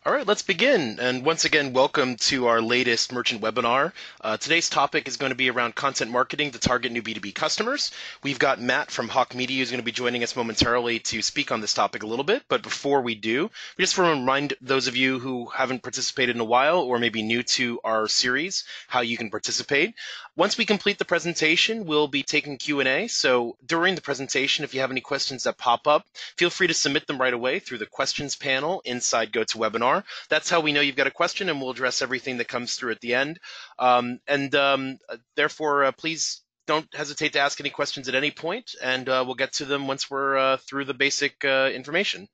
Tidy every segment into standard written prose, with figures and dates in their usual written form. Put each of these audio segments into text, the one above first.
All right, let's begin. And once again, welcome to our latest merchant webinar. Today's topic is going to be around content marketing to target new B2B customers. We've got Matt from Hawke Media who's going to be joining us momentarily to speak on this topic a little bit. But before we do, we just want to remind those of you who haven't participated in a while or maybe new to our series how you can participate. Once we complete the presentation, we'll be taking Q&A. So during the presentation, if you have any questions that pop up, feel free to submit them right away through the questions panel inside GoToWebinar. That's how we know you've got a question, and we'll address everything that comes through at the end. Therefore, please don't hesitate to ask any questions at any point, and we'll get to them once we're through the basic information.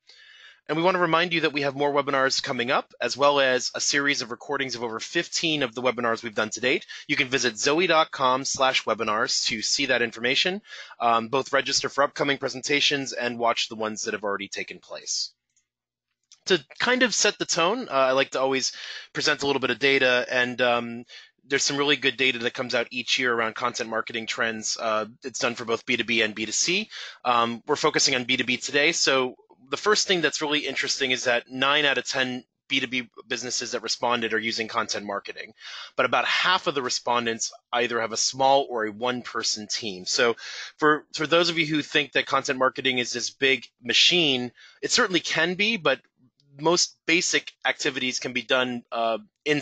And we want to remind you that we have more webinars coming up, as well as a series of recordings of over 15 of the webinars we've done to date. You can visit zoey.com/webinars to see that information, both register for upcoming presentations and watch the ones that have already taken place. To kind of set the tone, I like to always present a little bit of data, and there's some really good data that comes out each year around content marketing trends. It's done for both B2B and B2C. We're focusing on B2B today, so the first thing that's really interesting is that 9 out of 10 B2B businesses that responded are using content marketing, but about half of the respondents either have a small or a one-person team. So for those of you who think that content marketing is this big machine, it certainly can be, but most basic activities can be done in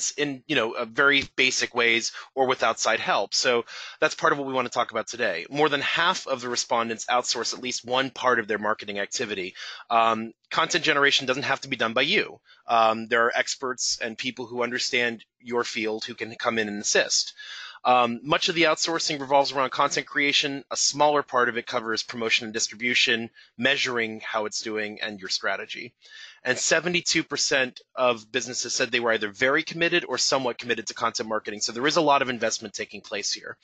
very basic ways or with outside help. So that's part of what we want to talk about today. More than half of the respondents outsource at least one part of their marketing activity. Content generation doesn't have to be done by you. There are experts and people who understand your field who can come in and assist. Much of the outsourcing revolves around content creation. A smaller part of it covers promotion and distribution, measuring how it's doing, and your strategy. And 72% of businesses said they were either very committed or somewhat committed to content marketing. So there is a lot of investment taking place here.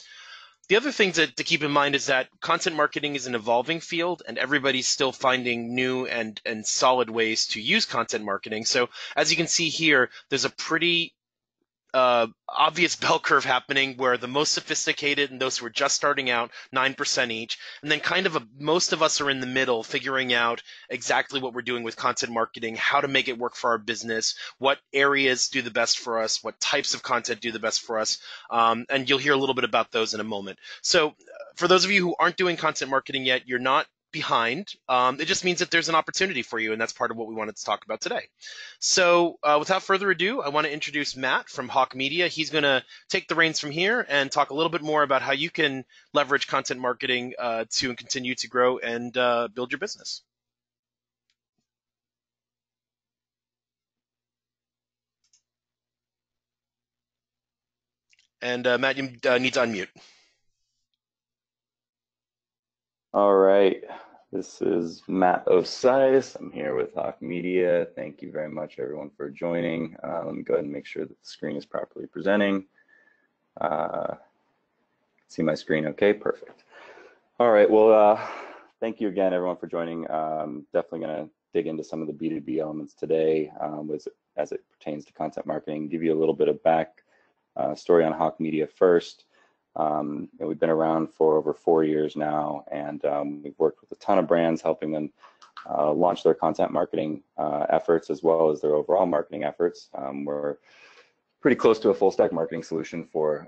The other thing to keep in mind is that content marketing is an evolving field, and everybody's still finding new and solid ways to use content marketing. So as you can see here, there's a pretty obvious bell curve happening where the most sophisticated and those who are just starting out, 9% each, and then kind of most of us are in the middle figuring out exactly what we're doing with content marketing, how to make it work for our business, what areas do the best for us, what types of content do the best for us, and you'll hear a little bit about those in a moment. So for those of you who aren't doing content marketing yet, you're not behind. It just means that there's an opportunity for you, and that's part of what we wanted to talk about today. So without further ado, I want to introduce Matt from Hawke Media. He's going to take the reins from here and talk a little bit more about how you can leverage content marketing to continue to grow and build your business. And Matt, you need to unmute. All right, this is Matt Osiris. I'm here with Hawke Media. Thank you very much, everyone, for joining. Let me go ahead and make sure that the screen is properly presenting. See my screen okay? Perfect. All right, well, thank you again, everyone, for joining. Definitely going to dig into some of the B2B elements today as it pertains to content marketing, give you a little bit of back story on Hawke Media first. We've been around for over 4 years now, and we've worked with a ton of brands, helping them launch their content marketing efforts as well as their overall marketing efforts. We're pretty close to a full stack marketing solution for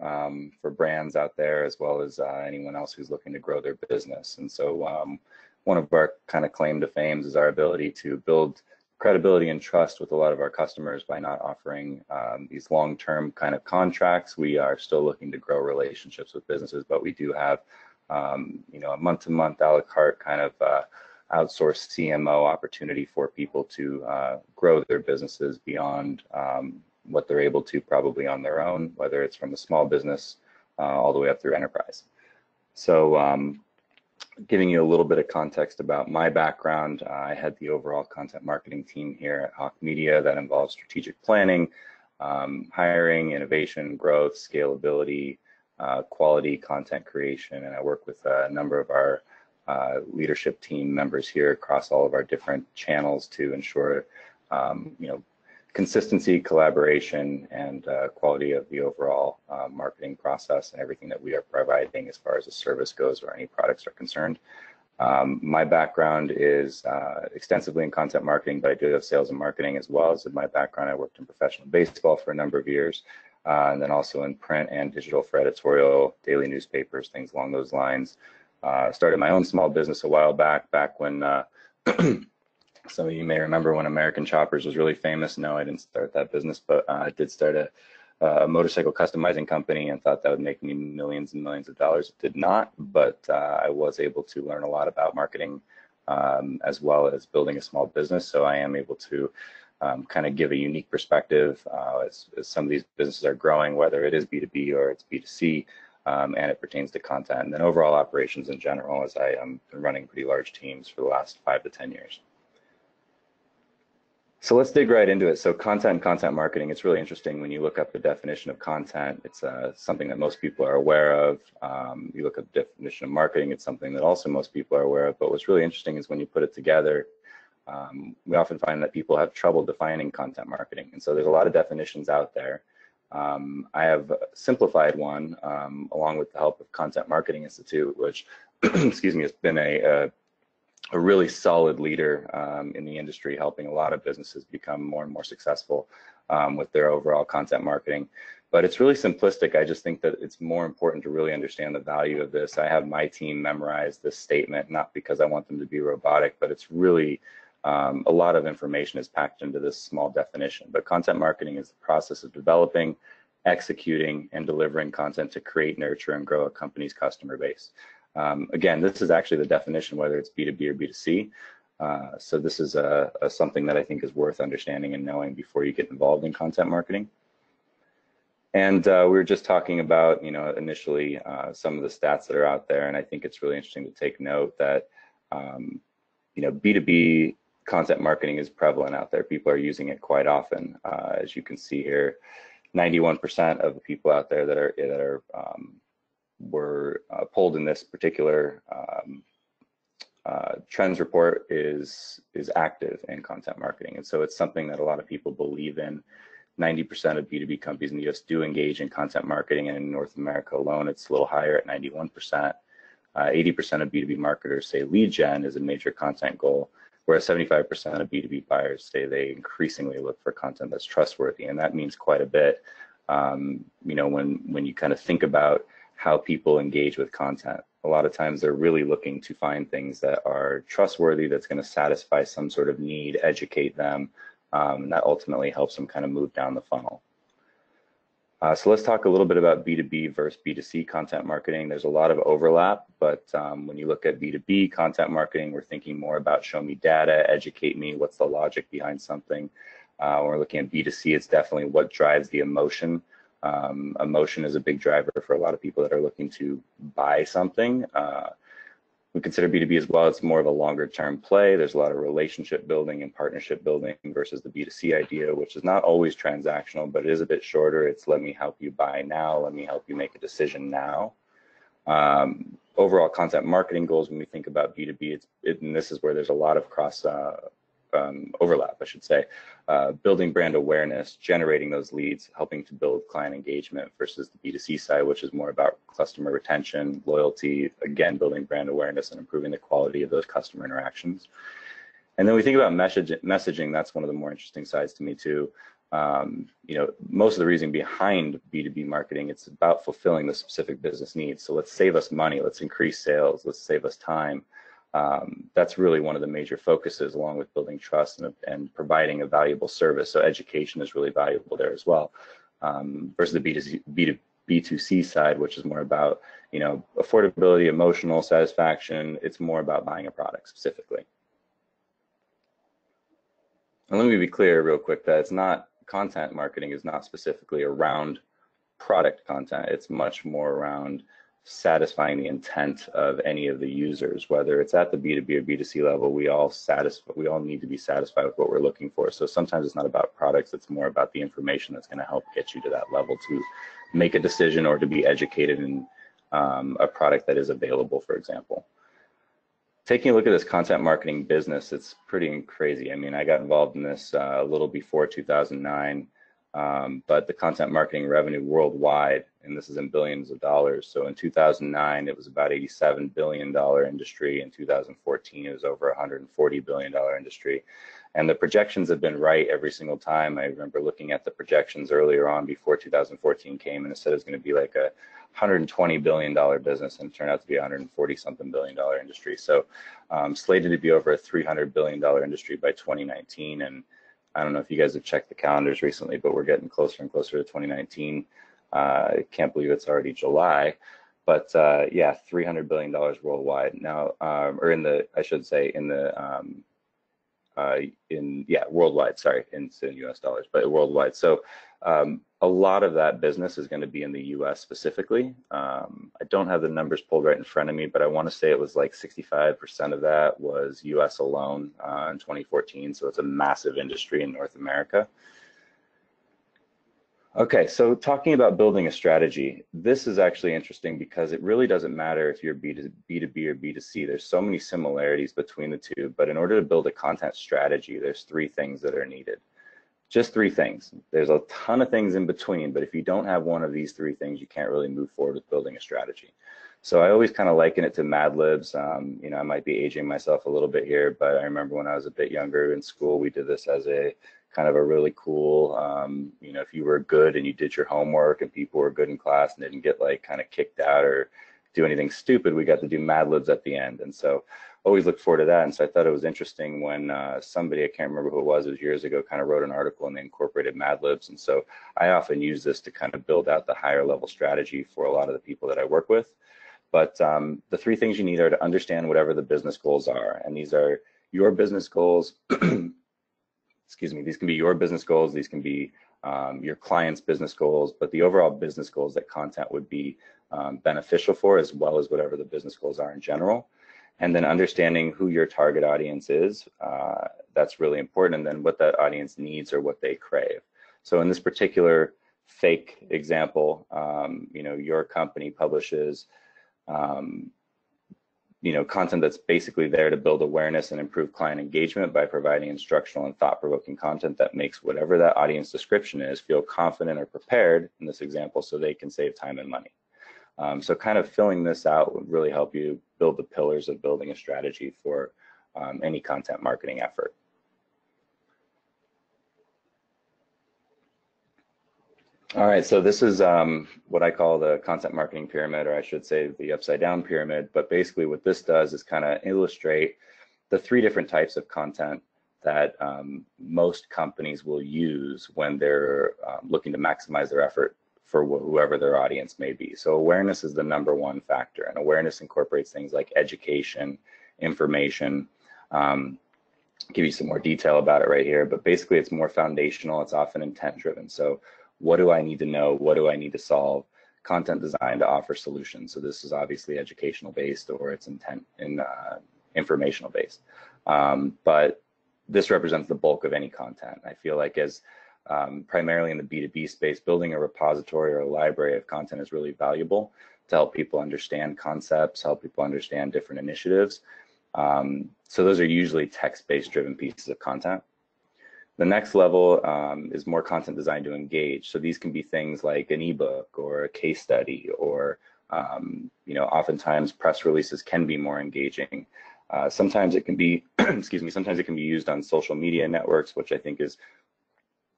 brands out there, as well as anyone else who's looking to grow their business. And so one of our kind of claim to fame is our ability to build credibility and trust with a lot of our customers by not offering these long-term kind of contracts. We are still looking to grow relationships with businesses, but we do have a month-to-month a la carte kind of outsourced CMO opportunity for people to grow their businesses beyond what they're able to probably on their own, whether it's from a small business all the way up through enterprise. So giving you a little bit of context about my background, I had the overall content marketing team here at Hawke Media that involves strategic planning, hiring, innovation, growth, scalability, quality content creation, and I work with a number of our leadership team members here across all of our different channels to ensure consistency, collaboration, and quality of the overall marketing process and everything that we are providing as far as the service goes or any products are concerned. My background is extensively in content marketing, but I do have sales and marketing as well. As in my background, I worked in professional baseball for a number of years, and then also in print and digital for editorial, daily newspapers, things along those lines. Started my own small business a while back when some of you may remember when American Choppers was really famous. No, I didn't start that business, but I did start a motorcycle customizing company and thought that would make me millions and millions of dollars. It did not, but I was able to learn a lot about marketing as well as building a small business. So I am able to kind of give a unique perspective as some of these businesses are growing, whether it is B2B or it's B2C, and it pertains to content and then overall operations in general, as I am running pretty large teams for the last 5 to 10 years. So let's dig right into it. So content and content marketing, it's really interesting when you look up the definition of content. It's something that most people are aware of. You look up the definition of marketing, it's something that also most people are aware of. But what's really interesting is when you put it together, we often find that people have trouble defining content marketing. And so there's a lot of definitions out there. I have simplified one along with the help of Content Marketing Institute, which, excuse me, has been a really solid leader in the industry, helping a lot of businesses become more and more successful with their overall content marketing. But it's really simplistic. I just think that it's more important to really understand the value of this. I have my team memorize this statement, not because I want them to be robotic, but it's really a lot of information is packed into this small definition. But content marketing is the process of developing, executing, and delivering content to create, nurture, and grow a company's customer base. Again, this is actually the definition, whether it's B2B or B2C. So this is something that I think is worth understanding and knowing before you get involved in content marketing. And we were just talking about, initially some of the stats that are out there, and I think it's really interesting to take note that, B2B content marketing is prevalent out there. People are using it quite often. As you can see here, 91% of the people out there that were polled in this particular trends report is active in content marketing. And so it's something that a lot of people believe in. 90% of B2B companies in the US do engage in content marketing, and in North America alone, it's a little higher at 91%. 80% of B2B marketers say lead gen is a major content goal, whereas 75% of B2B buyers say they increasingly look for content that's trustworthy. And that means quite a bit, when you kind of think about how people engage with content. A lot of times they're really looking to find things that are trustworthy, that's going to satisfy some sort of need, educate them, and that ultimately helps them kind of move down the funnel. So let's talk a little bit about B2B versus B2C content marketing. There's a lot of overlap, but when you look at B2B content marketing, we're thinking more about show me data, educate me, what's the logic behind something. When we're looking at B2C, it's definitely what drives the emotion. Emotion is a big driver for a lot of people that are looking to buy something. We consider B2B as well. It's more of a longer term play. There's a lot of relationship building and partnership building versus the B2C idea, which is not always transactional, but it is a bit shorter. It's let me help you buy now. Let me help you make a decision now. Overall content marketing goals, when we think about B2B, and this is where there's a lot of cross overlap, I should say. Building brand awareness, generating those leads, helping to build client engagement versus the B2C side, which is more about customer retention, loyalty, again, building brand awareness and improving the quality of those customer interactions. And then we think about messaging, that's one of the more interesting sides to me too. Most of the reason behind B2B marketing, it's about fulfilling the specific business needs. So let's save us money, let's increase sales, let's save us time. That's really one of the major focuses, along with building trust and providing a valuable service. So education is really valuable there as well, versus the B2C side, which is more about affordability, emotional satisfaction. It's more about buying a product specifically. And let me be clear real quick that it's not, content marketing is not specifically around product content. It's much more around satisfying the intent of any of the users, whether it's at the B2B or B2C level. We all need to be satisfied with what we're looking for. So sometimes it's not about products, it's more about the information that's going to help get you to that level to make a decision or to be educated in a product that is available, for example. Taking a look at this content marketing business, it's pretty crazy. I mean, I got involved in this a little before 2009. but the content marketing revenue worldwide, and this is in billions of dollars. So in 2009, it was about $87 billion industry. In 2014, it was over $140 billion industry. And the projections have been right every single time. I remember looking at the projections earlier on before 2014 came, and it said it was going to be like a $120 billion business, and it turned out to be a $140-something billion industry. So slated to be over a $300 billion industry by 2019. And I don't know if you guys have checked the calendars recently, but we're getting closer and closer to 2019. I can't believe it's already July, but yeah, $300 billion worldwide now, or in the, I should say, in the, worldwide, sorry, in US dollars, but worldwide. So a lot of that business is going to be in the US specifically. I don't have the numbers pulled right in front of me, but I want to say it was like 65% of that was US alone in 2014. So it's a massive industry in North America. Okay, so talking about building a strategy, this is actually interesting because it really doesn't matter if you're B2B or B2C. There's so many similarities between the two, but in order to build a content strategy, there's three things that are needed. Just three things. There's a ton of things in between, but if you don't have one of these three things, you can't really move forward with building a strategy. So I always kind of liken it to Mad Libs. You know, I might be aging myself a little bit here, but I remember when I was a bit younger in school, we did this as a kind of a really cool, you know, if you were good and you did your homework and people were good in class and didn't get like kind of kicked out or do anything stupid, we got to do Mad Libs at the end. And so always look forward to that. And so I thought it was interesting when somebody, I can't remember who it was years ago, kind of wrote an article and they incorporated Mad Libs. And so I often use this to kind of build out the higher level strategy for a lot of the people that I work with. But the three things you need are to understand whatever the business goals are. And these are your business goals. Excuse me, these can be your business goals, these can be your client's business goals, but the overall business goals that content would be beneficial for, as well as whatever the business goals are in general. And then understanding who your target audience is, that's really important, and then what that audience needs or what they crave. So in this particular fake example, you know, your company publishes you know, content that's basically there to build awareness and improve client engagement by providing instructional and thought-provoking content that makes whatever that audience description is feel confident or prepared in this example so they can save time and money. So kind of filling this out would really help you build the pillars of building a strategy for any content marketing effort. All right, so this is what I call the content marketing pyramid, or I should say the upside down pyramid. But basically what this does is kind of illustrate the three different types of content that most companies will use when they're looking to maximize their effort for whoever their audience may be. So awareness is the number one factor, and awareness incorporates things like education, information. Give you some more detail about it right here, but basically it's more foundational. It's often intent driven. So what do I need to know? What do I need to solve? Content designed to offer solutions. So this is obviously educational based, or it's intent in informational based. But this represents the bulk of any content. I feel like as primarily in the B2B space, building a repository or a library of content is really valuable to help people understand concepts, help people understand different initiatives. So those are usually text-based driven pieces of content. The next level is more content designed to engage. So these can be things like an ebook or a case study, or you know, oftentimes press releases can be more engaging. Sometimes it can be, excuse me, sometimes it can be used on social media networks, which I think is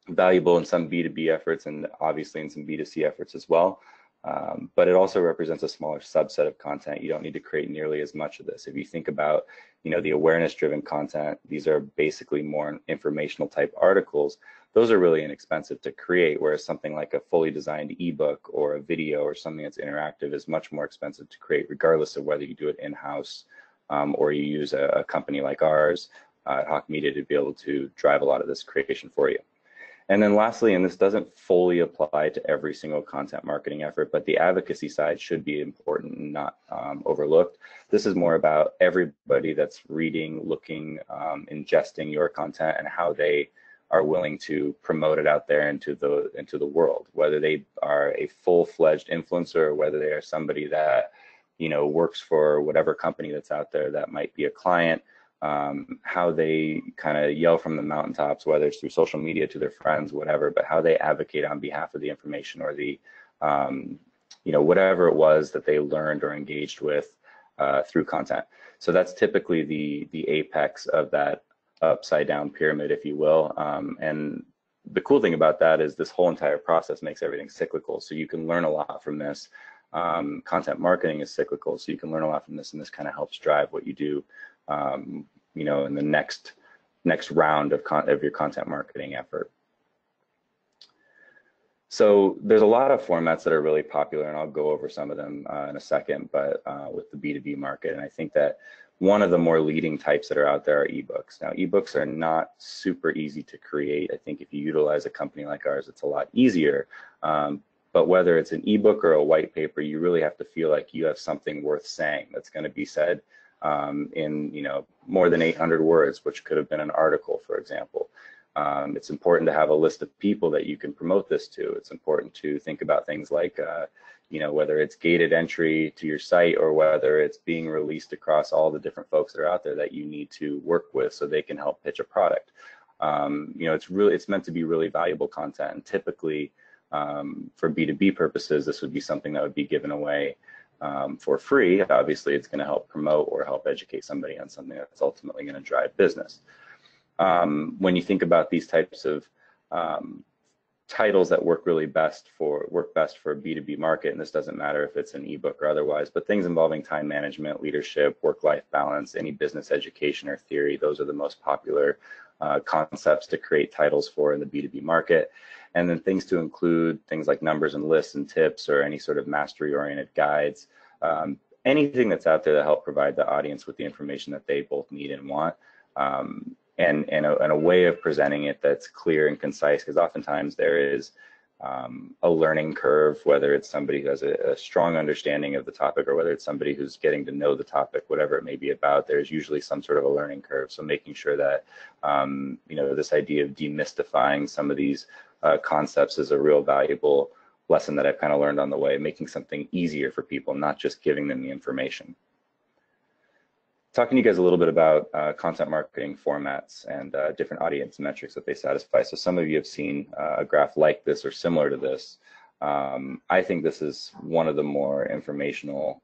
valuable in some B2B efforts and obviously in some B2C efforts as well. But it also represents a smaller subset of content. You don't need to create nearly as much of this. If you think about, you know, the awareness-driven content, these are basically more informational type articles. Those are really inexpensive to create, whereas something like a fully designed ebook or a video or something that's interactive is much more expensive to create, regardless of whether you do it in-house or you use a company like ours at Hawke Media to be able to drive a lot of this creation for you. And then lastly, and this doesn't fully apply to every single content marketing effort, but the advocacy side should be important and not overlooked. This is more about everybody that's reading, looking, ingesting your content, and how they are willing to promote it out there into the world, whether they are a full-fledged influencer or whether they are somebody that, you know, works for whatever company that's out there that might be a client. how they kind of yell from the mountaintops, whether it's through social media to their friends, whatever, but how they advocate on behalf of the information or the, whatever it was that they learned or engaged with through content. So that's typically the apex of that upside down pyramid, if you will. And the cool thing about that is this whole entire process makes everything cyclical. So you can learn a lot from this. Content marketing is cyclical, so you can learn a lot from this, and this kind of helps drive what you do, in the next round of your content marketing effort. So there's a lot of formats that are really popular, and I'll go over some of them in a second, but with the B2B market. And I think that one of the more leading types that are out there are ebooks. Now, ebooks are not super easy to create. I think if you utilize a company like ours, it's a lot easier. But whether it's an ebook or a white paper, you really have to feel like you have something worth saying that's going to be said in more than 800 words, which could have been an article, for example. It's important to have a list of people that you can promote this to. It's important to think about things like, whether it's gated entry to your site or whether it's being released across all the different folks that are out there that you need to work with so they can help pitch a product. It's meant to be really valuable content, and typically for B2B purposes, this would be something that would be given away for free. Obviously, it's going to help promote or help educate somebody on something that's ultimately going to drive business. When you think about these types of titles that work best for a B2B market, and this doesn't matter if it's an ebook or otherwise, but things involving time management, leadership, work-life balance, any business education or theory, those are the most popular concepts to create titles for in the B2B market. And then things to include things like numbers and lists and tips or any sort of mastery-oriented guides, anything that's out there to help provide the audience with the information that they both need and want. And a way of presenting it that's clear and concise, because oftentimes there is a learning curve, whether it's somebody who has a strong understanding of the topic or whether it's somebody who's getting to know the topic, whatever it may be about, there's usually some sort of a learning curve. So making sure that, this idea of demystifying some of these concepts is a real valuable lesson that I've kind of learned on the way, making something easier for people, not just giving them the information. Talking to you guys a little bit about content marketing formats and different audience metrics that they satisfy. So some of you have seen a graph like this or similar to this. I think this is one of the more informational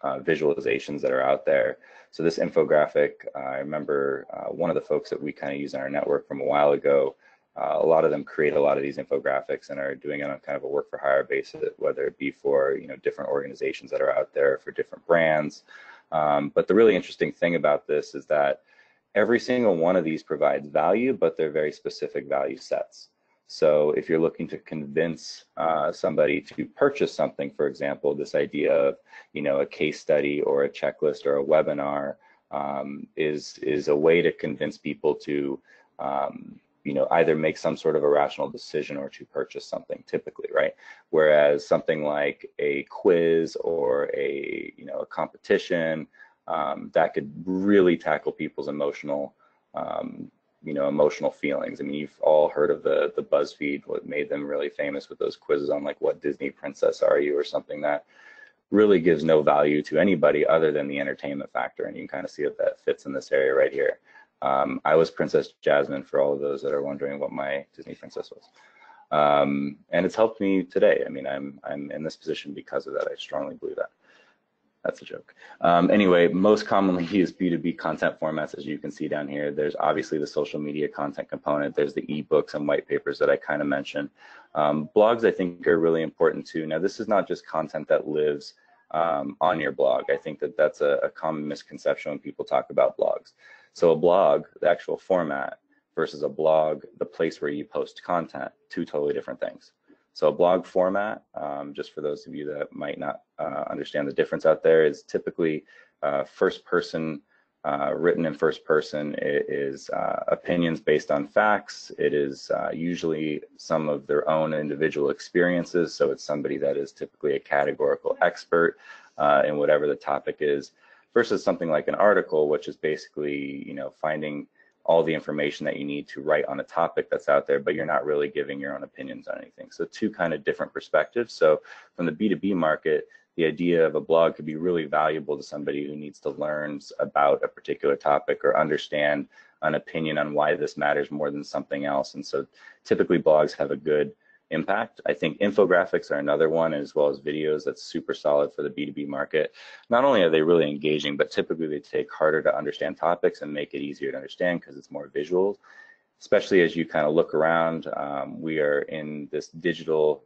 visualizations that are out there. So this infographic, I remember one of the folks that we kind of use in our network from a while ago, a lot of them create a lot of these infographics and are doing it on kind of a work for hire basis, whether it be for different organizations that are out there, for different brands. But the really interesting thing about this is that every single one of these provides value, but they're very specific value sets. So if you're looking to convince somebody to purchase something, for example, this idea of a case study or a checklist or a webinar is a way to convince people to either make some sort of a rational decision or to purchase something, typically, right? Whereas something like a quiz or a competition that could really tackle people's emotional feelings. I mean, you've all heard of the BuzzFeed, what made them really famous with those quizzes on like, what Disney princess are you, or something that really gives no value to anybody other than the entertainment factor. And you can kind of see that that fits in this area right here. I was Princess Jasmine, for all of those that are wondering what my Disney princess was. And it's helped me today. I mean, I'm in this position because of that. I strongly believe that. That's a joke. Anyway, most commonly used B2B content formats, as you can see down here, there's obviously the social media content component. There's the ebooks and white papers that I kind of mentioned. Blogs, I think, are really important too. Now, this is not just content that lives on your blog. I think that that's a common misconception when people talk about blogs. So a blog, the actual format, versus a blog, the place where you post content, two totally different things. So a blog format, just for those of you that might not understand the difference out there, is typically first person, written in first person. It is opinions based on facts. It is usually some of their own individual experiences. So it's somebody that is typically a categorical expert in whatever the topic is, versus something like an article, which is basically, finding all the information that you need to write on a topic that's out there, but you're not really giving your own opinions on anything. So two kind of different perspectives. So from the B2B market, the idea of a blog could be really valuable to somebody who needs to learn about a particular topic or understand an opinion on why this matters more than something else. And so typically blogs have a good impact. I think infographics are another one, as well as videos. That's super solid for the B2B market. Not only are they really engaging, but typically they take harder to understand topics and make it easier to understand because it's more visual, especially as you kind of look around. We are in this digital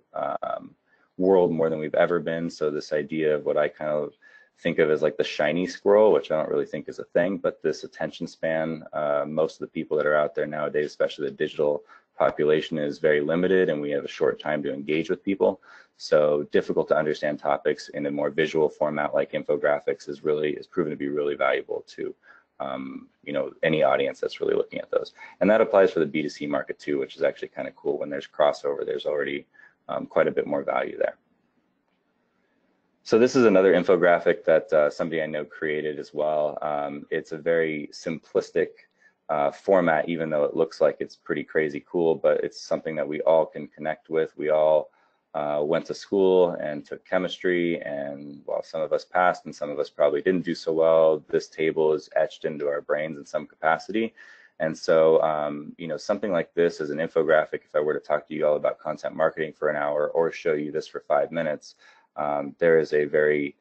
world more than we've ever been. So this idea of what I kind of think of as like the shiny squirrel, which I don't really think is a thing, but this attention span, most of the people that are out there nowadays, especially the digital population, is very limited, and we have a short time to engage with people. So difficult to understand topics in a more visual format like infographics is proven to be really valuable to any audience that's really looking at those. And that applies for the B2C market too, which is actually kind of cool. When there's crossover, there's already quite a bit more value there. So this is another infographic that somebody I know created as well. It's a very simplistic format, even though it looks like it's pretty crazy cool, but it's something that we all can connect with. We all went to school and took chemistry, and while some of us passed and some of us probably didn't do so well, this table is etched into our brains in some capacity. And so, something like this as an infographic, if I were to talk to you all about content marketing for an hour or show you this for 5 minutes, there is a very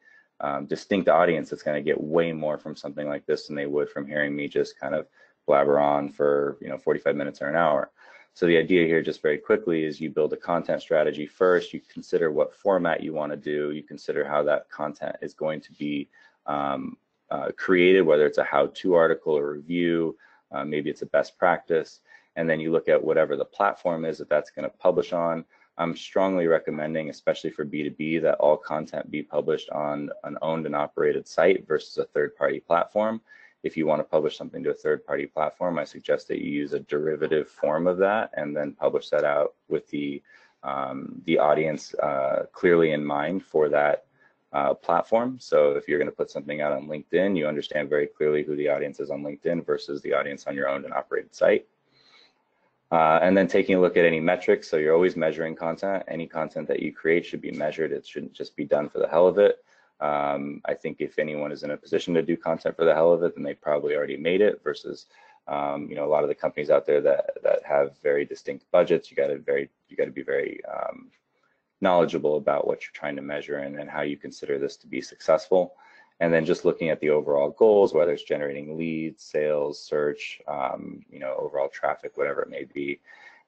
distinct audience that's going to get way more from something like this than they would from hearing me just kind of blabber on for 45 minutes or an hour. So the idea here, just very quickly, is you build a content strategy first. You consider what format you want to do. You consider how that content is going to be created, whether it's a how-to article or review, maybe it's a best practice, and then you look at whatever the platform is that that's going to publish on. I'm strongly recommending, especially for B2B, that all content be published on an owned and operated site versus a third-party platform. If you want to publish something to a third-party platform, I suggest that you use a derivative form of that and then publish that out with the audience clearly in mind for that platform. So if you're going to put something out on LinkedIn, you understand very clearly who the audience is on LinkedIn versus the audience on your owned and operated site. And then taking a look at any metrics. So you're always measuring content. Any content that you create should be measured. It shouldn't just be done for the hell of it. I think if anyone is in a position to do content for the hell of it, then they probably already made it versus, a lot of the companies out there that have very distinct budgets. You got to be very knowledgeable about what you're trying to measure and how you consider this to be successful. And then just looking at the overall goals, whether it's generating leads, sales, search, overall traffic, whatever it may be.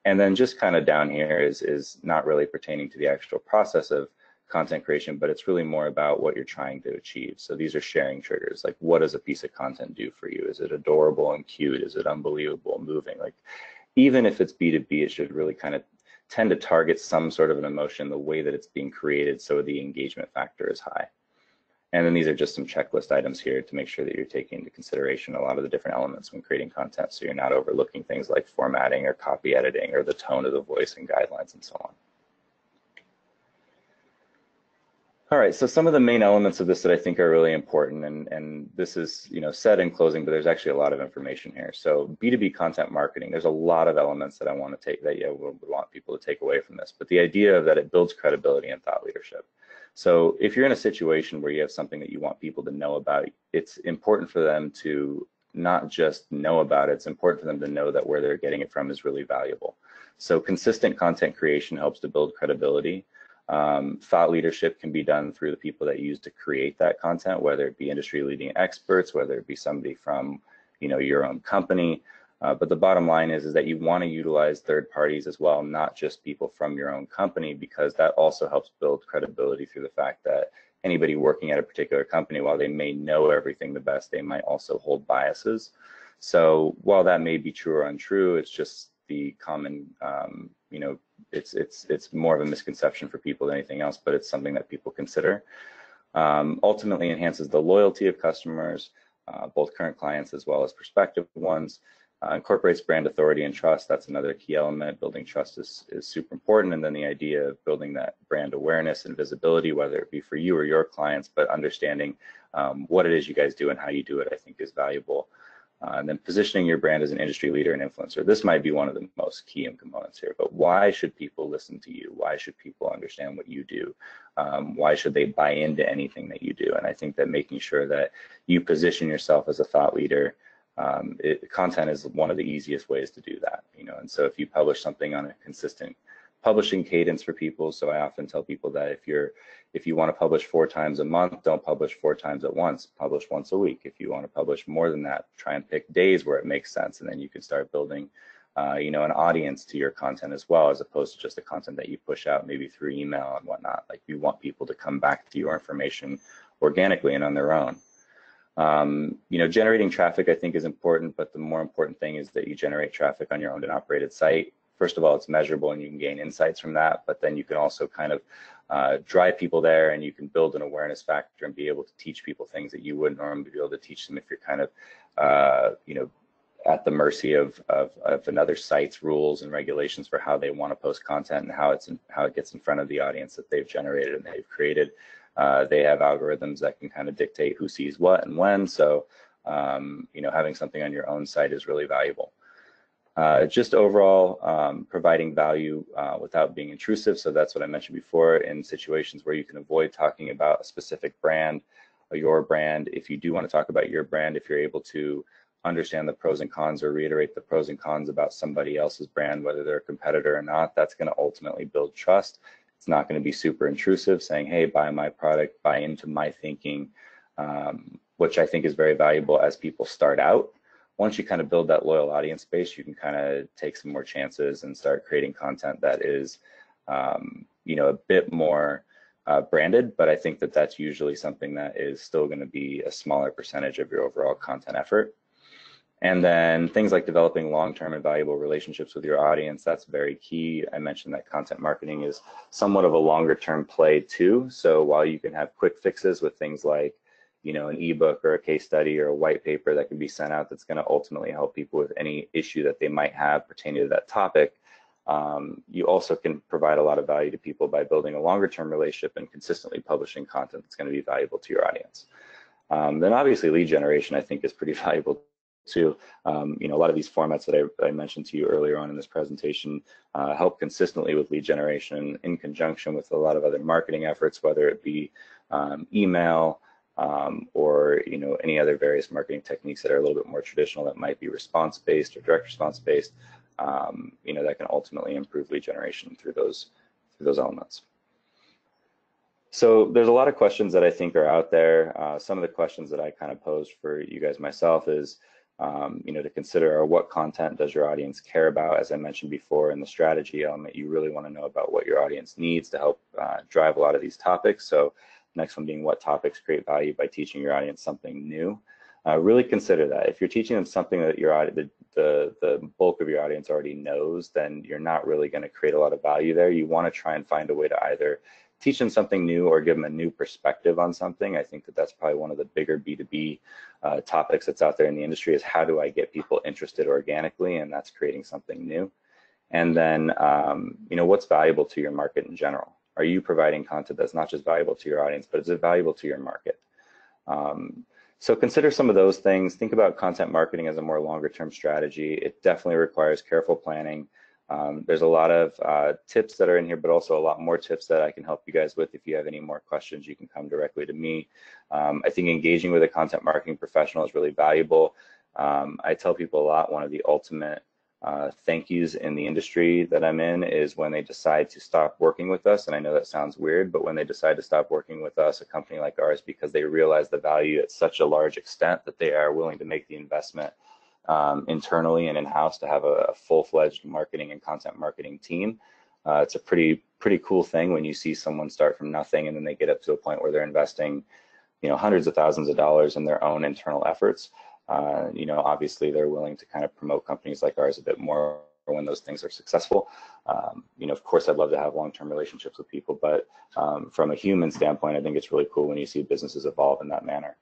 And then just kind of down here is not really pertaining to the actual process of content creation, but it's really more about what you're trying to achieve. So these are sharing triggers. Like, what does a piece of content do for you? Is it adorable and cute? Is it unbelievable, moving? Like, even if it's B2B, it should really kind of tend to target some sort of an emotion the way that it's being created, so the engagement factor is high. And then these are just some checklist items here to make sure that you're taking into consideration a lot of the different elements when creating content, so you're not overlooking things like formatting or copy editing or the tone of the voice and guidelines and so on. All right, so some of the main elements of this that I think are really important, and this is said in closing, but there's actually a lot of information here. So B2B content marketing, there's a lot of elements that I want to take that would want people to take away from this, but the idea of that it builds credibility and thought leadership. So if you're in a situation where you have something that you want people to know about, it's important for them to not just know about it, it's important for them to know that where they're getting it from is really valuable. So consistent content creation helps to build credibility. Thought leadership can be done through the people that you use to create that content, whether it be industry leading experts, whether it be somebody from your own company. But the bottom line is that you want to utilize third parties as well, not just people from your own company, because that also helps build credibility through the fact that anybody working at a particular company, while they may know everything the best, they might also hold biases. So while that may be true or untrue, it's just the common, it's more of a misconception for people than anything else, but it's something that people consider. Ultimately enhances the loyalty of customers, both current clients as well as prospective ones. Incorporates brand authority and trust. That's another key element. Building trust is super important. And then the idea of building that brand awareness and visibility, whether it be for you or your clients, but understanding what it is you guys do and how you do it, I think is valuable. And then positioning your brand as an industry leader and influencer. This might be one of the most key components here, but why should people listen to you? Why should people understand what you do? Why should they buy into anything that you do? And I think that making sure that you position yourself as a thought leader, content is one of the easiest ways to do that, you know. And so if you publish something on a consistent publishing cadence for people, so I often tell people that if you want to publish 4 times a month, don't publish 4 times at once, publish once a week. If you want to publish more than that, try and pick days where it makes sense, and then you can start building you know, an audience to your content as well, as opposed to just the content that you push out maybe through email and whatnot. Like, you want people to come back to your information organically and on their own. You know, generating traffic I think is important, but the more important thing is that you generate traffic on your owned and operated site. First of all, it's measurable and you can gain insights from that, but then you can also kind of drive people there, and you can build an awareness factor and be able to teach people things that you wouldn't normally be able to teach them if you're kind of, you know, at the mercy of another site's rules and regulations for how they want to post content and how it gets in front of the audience that they've generated and they've created. They have algorithms that can kind of dictate who sees what and when. So, you know, having something on your own site is really valuable. Just overall, providing value without being intrusive. So that's what I mentioned before, in situations where you can avoid talking about a specific brand or your brand. If you do want to talk about your brand, if you're able to understand the pros and cons or reiterate the pros and cons about somebody else's brand, whether they're a competitor or not, that's going to ultimately build trust. It's not going to be super intrusive, saying, hey, buy my product, buy into my thinking, which I think is very valuable as people start out. Once you kind of build that loyal audience base, you can kind of take some more chances and start creating content that is, you know, a bit more branded. But I think that that's usually something that is still going to be a smaller percentage of your overall content effort. And then things like developing long-term and valuable relationships with your audience, that's very key. I mentioned that content marketing is somewhat of a longer-term play too. So while you can have quick fixes with things like, you know, an ebook or a case study or a white paper that can be sent out that's going to ultimately help people with any issue that they might have pertaining to that topic, you also can provide a lot of value to people by building a longer-term relationship and consistently publishing content that's going to be valuable to your audience. Then obviously lead generation, I think, is pretty valuable too. You know, a lot of these formats that I mentioned to you earlier on in this presentation help consistently with lead generation in conjunction with a lot of other marketing efforts, whether it be email, or, you know, any other various marketing techniques that are a little bit more traditional that might be response-based or direct response-based, you know, that can ultimately improve lead generation through those elements. So there's a lot of questions that I think are out there. Some of the questions that I kind of posed for you guys myself is, you know, to consider what content does your audience care about? As I mentioned before, in the strategy element, you really want to know about what your audience needs to help drive a lot of these topics. So next one being, what topics create value by teaching your audience something new? Really consider that. If you're teaching them something that the bulk of your audience already knows, then you're not really going to create a lot of value there. You want to try and find a way to either teach them something new or give them a new perspective on something. I think that that's probably one of the bigger B2B topics that's out there in the industry, is how do I get people interested organically, and that's creating something new. And then, you know, what's valuable to your market in general? Are you providing content that's not just valuable to your audience, but is it valuable to your market? So consider some of those things. Think about content marketing as a more longer term strategy. It definitely requires careful planning. There's a lot of tips that are in here, but also a lot more tips that I can help you guys with. If you have any more questions, you can come directly to me. I think engaging with a content marketing professional is really valuable. I tell people a lot, one of the ultimate thank yous in the industry that I'm in is when they decide to stop working with us. And I know that sounds weird, but when they decide to stop working with us, a company like ours, because they realize the value at such a large extent that they are willing to make the investment internally and in-house to have a full-fledged marketing and content marketing team. It's a pretty cool thing when you see someone start from nothing and then they get up to a point where they're investing, you know, hundreds of thousands of dollars in their own internal efforts. You know, obviously they're willing to kind of promote companies like ours a bit more when those things are successful. You know, of course, I'd love to have long-term relationships with people, but from a human standpoint, I think it's really cool when you see businesses evolve in that manner.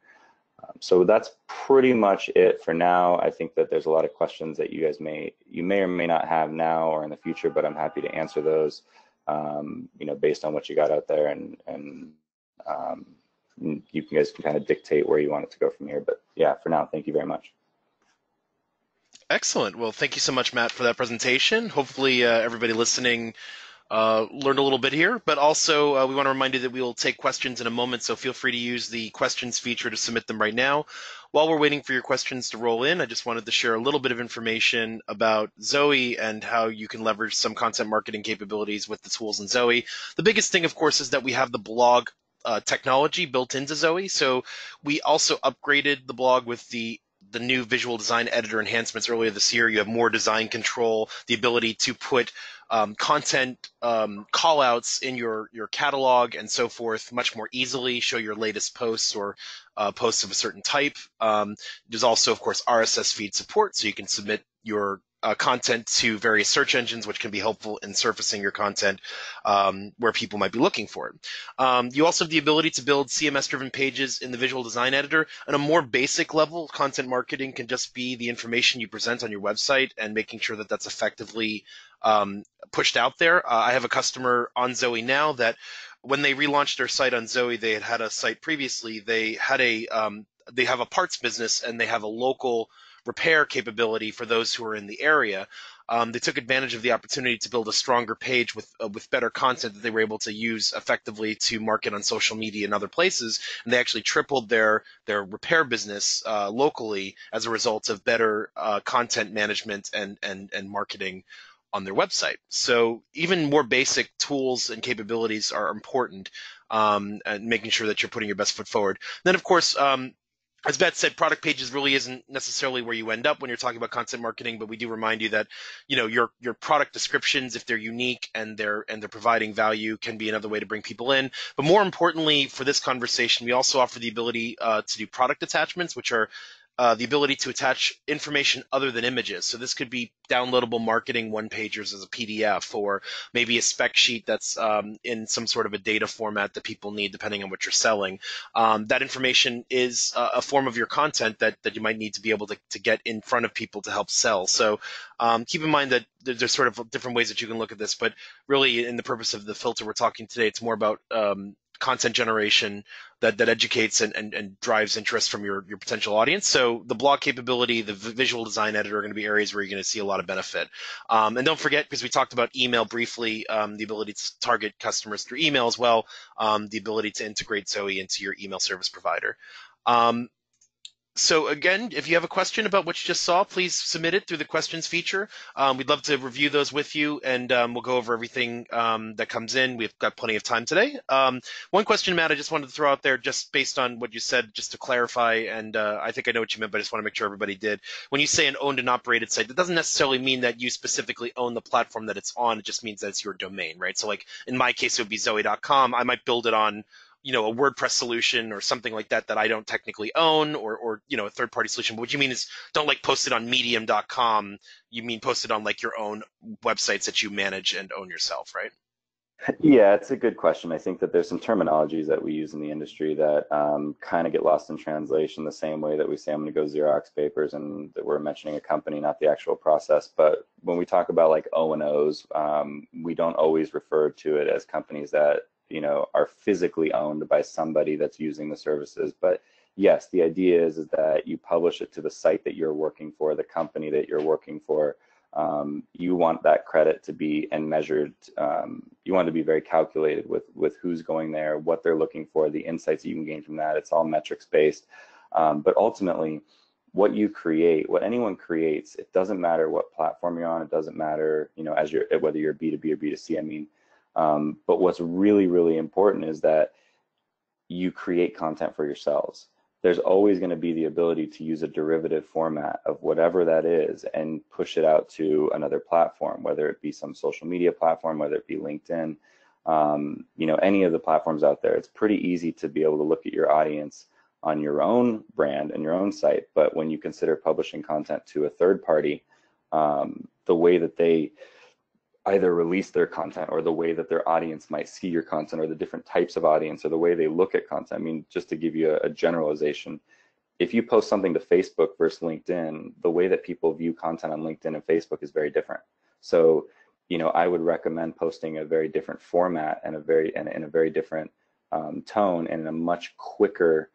So that's pretty much it for now. I think that there's a lot of questions that you may or may not have now or in the future, but I'm happy to answer those, you know, based on what you got out there, and you guys can kind of dictate where you want it to go from here. But yeah, for now, thank you very much. Excellent. Well, thank you so much, Matt, for that presentation. Hopefully, everybody listening learned a little bit here, but also we want to remind you that we will take questions in a moment, so feel free to use the questions feature to submit them right now. While we're waiting for your questions to roll in, I just wanted to share a little bit of information about Zoey and how you can leverage some content marketing capabilities with the tools in Zoey. The biggest thing, of course, is that we have the blog technology built into Zoey. So we also upgraded the blog with the new visual design editor enhancements earlier this year. You have more design control, the ability to put content call outs in your catalog and so forth much more easily, show your latest posts or posts of a certain type. There's also, of course, RSS feed support, so you can submit your content to various search engines, which can be helpful in surfacing your content where people might be looking for it. You also have the ability to build CMS-driven pages in the visual design editor. On a more basic level, content marketing can just be the information you present on your website and making sure that that's effectively pushed out there. I have a customer on Zoey now that when they relaunched their site on Zoey, they had a site previously. They had they have a parts business and they have a local repair capability for those who are in the area. They took advantage of the opportunity to build a stronger page with better content that they were able to use effectively to market on social media and other places, and they actually tripled their repair business locally as a result of better content management and marketing on their website. So even more basic tools and capabilities are important, and making sure that you're putting your best foot forward. Then, of course, as Beth said, product pages really isn't necessarily where you end up when you're talking about content marketing, but we do remind you that, you know, your product descriptions, if they're unique and they're providing value, can be another way to bring people in. But more importantly, for this conversation, we also offer the ability to do product attachments, which are the ability to attach information other than images. So this could be downloadable marketing one-pagers as a PDF, or maybe a spec sheet that's in some sort of a data format that people need depending on what you're selling. That information is a form of your content that you might need to be able to get in front of people to help sell. So keep in mind that there's sort of different ways that you can look at this, but really in the purpose of the filter we're talking today, it's more about content generation that educates and drives interest from your potential audience. So the blog capability, the visual design editor are going to be areas where you're going to see a lot of benefit. And don't forget, because we talked about email briefly, the ability to target customers through email as well, the ability to integrate Zoey into your email service provider. So again, if you have a question about what you just saw, please submit it through the questions feature. We'd love to review those with you, and we'll go over everything that comes in. We've got plenty of time today. One question, Matt, I just wanted to throw out there, just based on what you said, just to clarify, and I think I know what you meant, but I just want to make sure everybody did. When you say an owned and operated site, that doesn't necessarily mean that you specifically own the platform that it's on. It just means that it's your domain, right? So like in my case, it would be Zoey.com. I might build it on, you know, a WordPress solution or something like that that I don't technically own, or you know, a third-party solution. But what you mean is don't like post it on medium.com. You mean post it on like your own websites that you manage and own yourself, right? Yeah, it's a good question. I think that there's some terminologies that we use in the industry that kind of get lost in translation, the same way that we say I'm going to go Xerox papers and that we're mentioning a company, not the actual process. But when we talk about like O&Os, we don't always refer to it as companies that, you know, are physically owned by somebody that's using the services. But yes, the idea is that you publish it to the site that you're working for, the company that you're working for. You want that credit to be and measured. You want to be very calculated with who's going there, what they're looking for, the insights that you can gain from that. It's all metrics based. But ultimately, what you create, what anyone creates, it doesn't matter what platform you're on. It doesn't matter, you know, as you're, whether you're B2B or B2C. I mean, but what's really, really important is that you create content for yourselves. There's always going to be the ability to use a derivative format of whatever that is and push it out to another platform, whether it be some social media platform, whether it be LinkedIn, you know, any of the platforms out there. It's pretty easy to be able to look at your audience on your own brand and your own site. But when you consider publishing content to a third party, the way that they either release their content or the way that their audience might see your content or the different types of audience or the way they look at content. I mean, just to give you a generalization, if you post something to Facebook versus LinkedIn, the way that people view content on LinkedIn and Facebook is very different. So, you know, I would recommend posting a very different format and in a very different tone and in a much quicker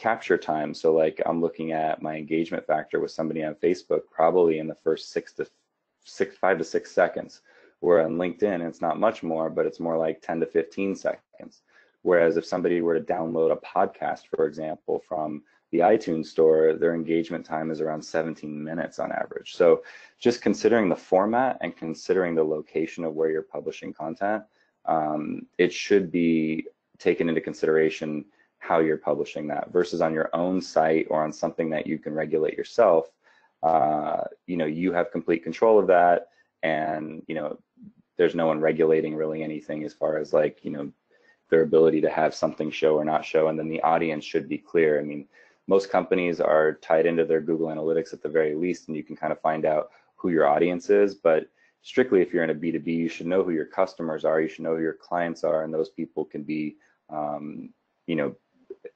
capture time. So like I'm looking at my engagement factor with somebody on Facebook probably in the first 5 to 6 seconds, where on LinkedIn it's not much more, but it's more like 10 to 15 seconds. Whereas if somebody were to download a podcast, for example, from the iTunes store, their engagement time is around 17 minutes on average. So just considering the format and considering the location of where you're publishing content, it should be taken into consideration how you're publishing that versus on your own site or on something that you can regulate yourself. You have complete control of that, and there's no one regulating really anything as far as like their ability to have something show or not show, and then the audience should be clear. I mean, most companies are tied into their Google Analytics at the very least, and you can kind of find out who your audience is, but strictly if you're in a B2B, you should know who your customers are, you should know who your clients are, and those people can be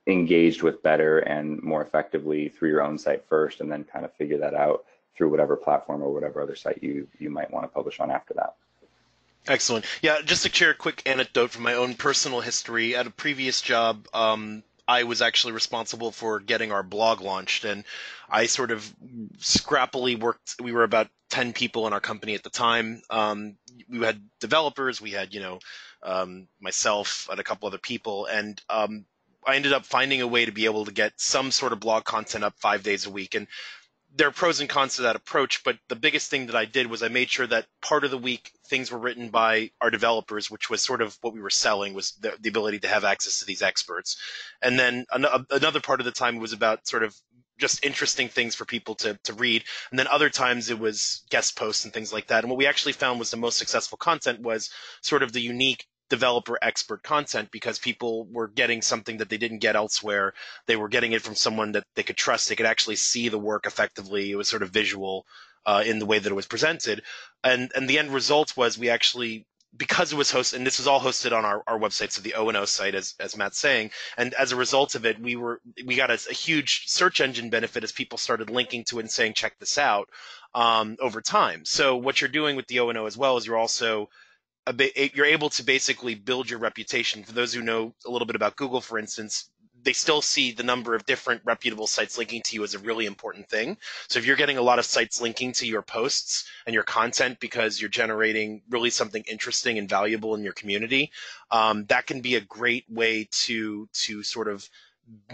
engaged with better and more effectively through your own site first, and then kind of figure that out through whatever platform or whatever other site you might want to publish on after that. Excellent. Yeah, just to share a quick anecdote from my own personal history. At a previous job, I was actually responsible for getting our blog launched, and I sort of scrappily worked. We were about 10 people in our company at the time. We had developers, we had, myself and a couple other people, and I ended up finding a way to be able to get some sort of blog content up 5 days a week. And there are pros and cons to that approach, but the biggest thing that I did was I made sure that part of the week things were written by our developers, which was sort of what we were selling, was the ability to have access to these experts. And then another part of the time was about sort of just interesting things for people to read. And then other times it was guest posts and things like that. And what we actually found was the most successful content was sort of the unique developer expert content, because people were getting something that they didn't get elsewhere. They were getting it from someone that they could trust. They could actually see the work effectively. It was sort of visual in the way that it was presented. And the end result was we actually, because it was hosted, and this was all hosted on our website, so the O&O site, as Matt's saying, and as a result of it, we got a huge search engine benefit as people started linking to it and saying, check this out over time. So what you're doing with the O&O as well is you're able to basically build your reputation. For those who know a little bit about Google, for instance, they still see the number of different reputable sites linking to you as a really important thing. So if you're getting a lot of sites linking to your posts and your content because you're generating really something interesting and valuable in your community, that can be a great way to sort of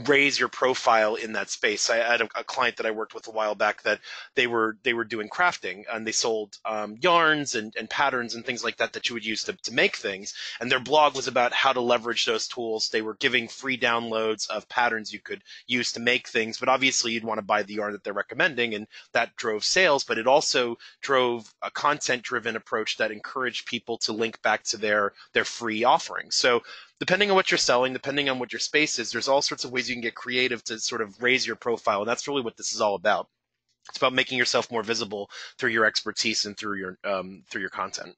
raise your profile in that space. I had a client that I worked with a while back that they were doing crafting, and they sold yarns and patterns and things like that that you would use to make things. And their blog was about how to leverage those tools. They were giving free downloads of patterns you could use to make things, but obviously you'd want to buy the yarn that they're recommending, and that drove sales, but it also drove a content-driven approach that encouraged people to link back to their free offerings. So depending on what you're selling, depending on what your space is, there's all sorts of ways you can get creative to sort of raise your profile. And that's really what this is all about. It's about making yourself more visible through your expertise and through your content.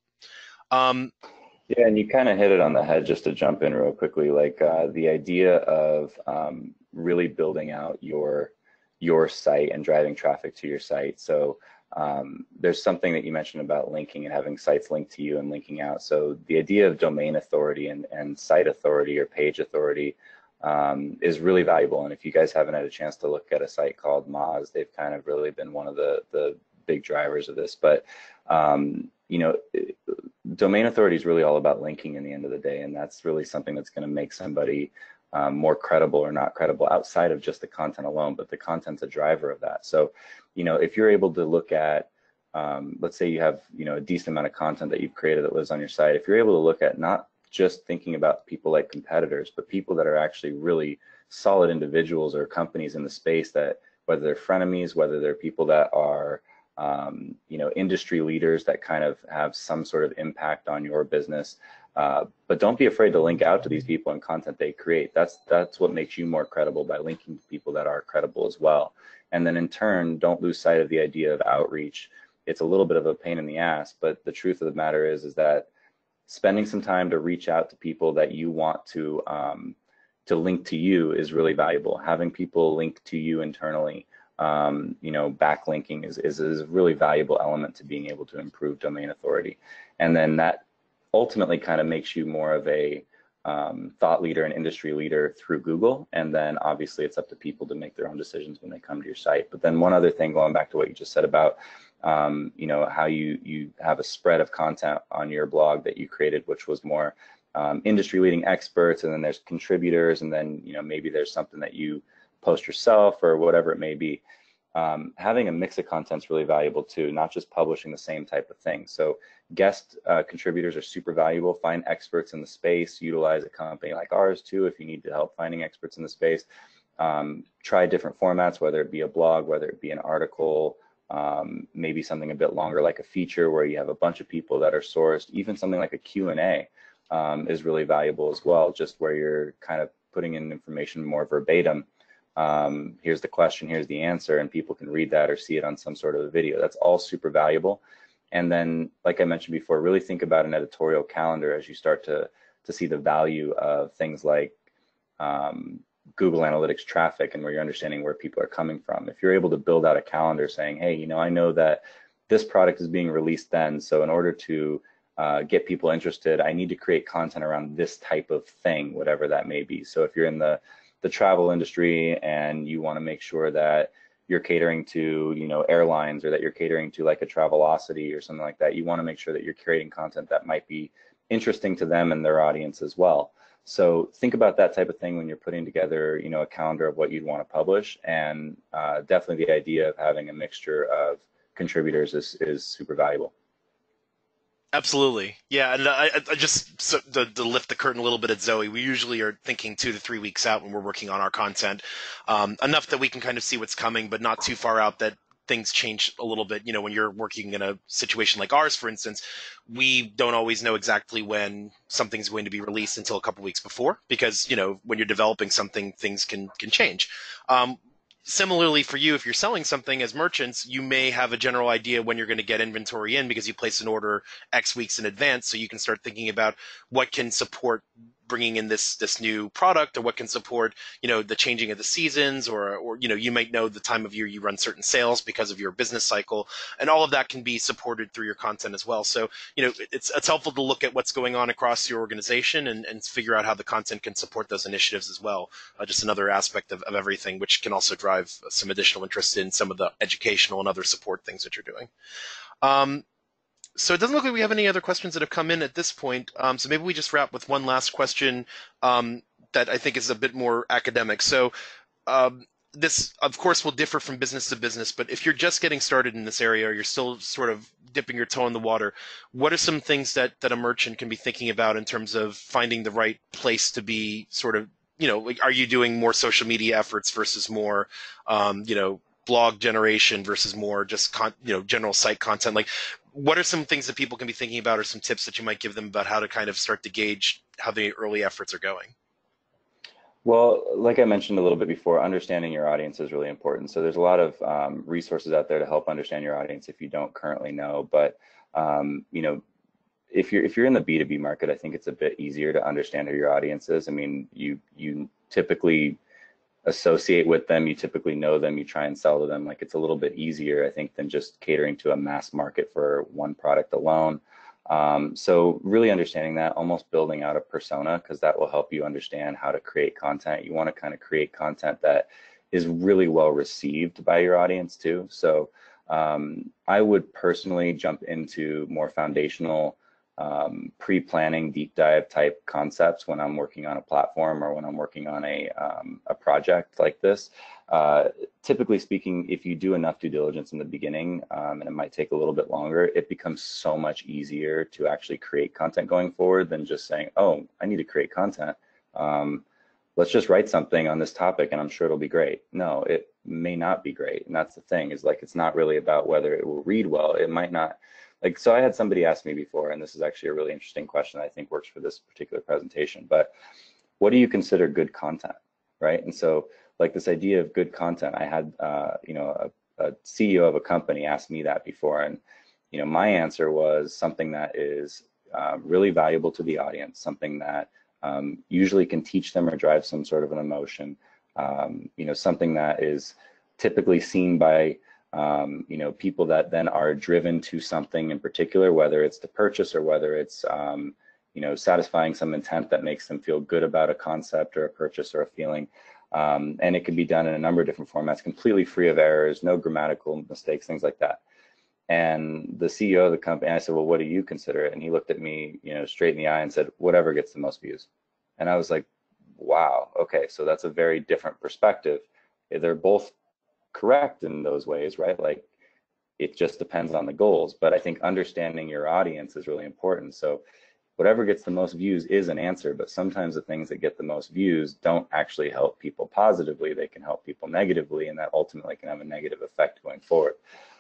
Yeah, and you kind of hit it on the head, just to jump in real quickly, like the idea of really building out your site and driving traffic to your site. So there's something that you mentioned about linking and having sites linked to you and linking out. So the idea of domain authority and site authority or page authority is really valuable. And if you guys haven't had a chance to look at a site called Moz, they've kind of really been one of the big drivers of this. But domain authority is really all about linking in the end of the day, and that's really something that's going to make somebody more credible or not credible outside of just the content alone, but the content's a driver of that. So, if you're able to look at, let's say you have, a decent amount of content that you've created that lives on your site, if you're able to look at not just thinking about people like competitors, but people that are actually really solid individuals or companies in the space, that whether they're frenemies, whether they're people that are industry leaders that kind of have some sort of impact on your business, but don't be afraid to link out to these people and content they create. That's what makes you more credible, by linking to people that are credible as well. And then in turn, don't lose sight of the idea of outreach. It's a little bit of a pain in the ass, but the truth of the matter is that spending some time to reach out to people that you want to link to you is really valuable. Having people link to you internally, backlinking is a really valuable element to being able to improve domain authority. And then that ultimately kind of makes you more of a thought leader and industry leader through Google. And then obviously it's up to people to make their own decisions when they come to your site. But then one other thing, going back to what you just said about, you know, how you have a spread of content on your blog that you created, which was more industry leading experts, and then there's contributors, and then, you know, maybe there's something that you post yourself or whatever it may be. Having a mix of content is really valuable too, not just publishing the same type of thing. So guest contributors are super valuable. Find experts in the space. Utilize a company like ours too if you need to help finding experts in the space. Try different formats, whether it be a blog, whether it be an article, maybe something a bit longer like a feature where you have a bunch of people that are sourced. Even something like a Q&A is really valuable as well, just where you're kind of putting in information more verbatim. Here's the question, here's the answer, and people can read that or see it on some sort of a video. That's all super valuable. And then, like I mentioned before, really think about an editorial calendar as you start to see the value of things like Google Analytics traffic and where you're understanding where people are coming from. If you're able to build out a calendar saying, hey, you know, I know that this product is being released then, so in order to get people interested, I need to create content around this type of thing, whatever that may be. So if you're in the travel industry and you want to make sure that you're catering to, you know, airlines, or that you're catering to like a Travelocity or something like that, you want to make sure that you're creating content that might be interesting to them and their audience as well. So think about that type of thing when you're putting together, you know, a calendar of what you'd want to publish. And definitely the idea of having a mixture of contributors is super valuable. Absolutely. Yeah. And I just, so to lift the curtain a little bit at Zoey, we usually are thinking 2 to 3 weeks out when we're working on our content, enough that we can kind of see what's coming, but not too far out that things change a little bit. You know, when you're working in a situation like ours, for instance, we don't always know exactly when something's going to be released until a couple weeks before, because, you know, when you're developing something, things can change. Similarly for you, if you're selling something as merchants, you may have a general idea when you're going to get inventory in because you place an order X weeks in advance, so you can start thinking about what can support bringing in this new product, or what can support, you know, the changing of the seasons, or you know, you might know the time of year you run certain sales because of your business cycle, and all of that can be supported through your content as well. So, you know, it's helpful to look at what's going on across your organization and figure out how the content can support those initiatives as well. Just another aspect of everything, which can also drive some additional interest in some of the educational and other support things that you're doing. So it doesn't look like we have any other questions that have come in at this point. So maybe we just wrap with one last question that I think is a bit more academic. So this, of course, will differ from business to business, but if you're just getting started in this area, or you're still sort of dipping your toe in the water, what are some things that a merchant can be thinking about in terms of finding the right place to be sort of, you know, like, are you doing more social media efforts versus more, you know, blog generation versus more just you know, general site content? Like, what are some things that people can be thinking about, or some tips that you might give them about how to kind of start to gauge how the early efforts are going? Well, like I mentioned a little bit before, understanding your audience is really important. So there's a lot of resources out there to help understand your audience if you don't currently know. But you know, if you're in the B2B market, I think it's a bit easier to understand who your audience is. I mean, you typically associate with them, you typically know them, you try and sell to them. Like, it's a little bit easier, I think, than just catering to a mass market for one product alone. So really understanding that, almost building out a persona, because that will help you understand how to create content. You want to kind of create content that is really well received by your audience too. So I would personally jump into more foundational pre-planning, deep dive type concepts when I'm working on a platform, or when I'm working on a project like this. Typically speaking, if you do enough due diligence in the beginning, and it might take a little bit longer, it becomes so much easier to actually create content going forward than just saying, oh, I need to create content. Let's just write something on this topic and I'm sure it'll be great. No, it may not be great. And that's the thing, is like, it's not really about whether it will read well. It might not. Like, so I had somebody ask me before, and this is actually a really interesting question that I think works for this particular presentation, but what do you consider good content, right? And so, like, this idea of good content, I had, you know, a CEO of a company ask me that before, and, you know, my answer was something that is really valuable to the audience, something that usually can teach them or drive some sort of an emotion, you know, something that is typically seen by you know, people that then are driven to something in particular, whether it's to purchase or whether it's satisfying some intent that makes them feel good about a concept or a purchase or a feeling. And it can be done in a number of different formats, completely free of errors, no grammatical mistakes, things like that. And the CEO of the company, I said, well, what do you consider it? And he looked at me, straight in the eye and said, whatever gets the most views. And I was like, wow, okay, so that's a very different perspective. They're both correct in those ways, right? Like, it just depends on the goals. But I think understanding your audience is really important. So whatever gets the most views is an answer, but sometimes the things that get the most views don't actually help people positively. They can help people negatively, and that ultimately can have a negative effect going forward.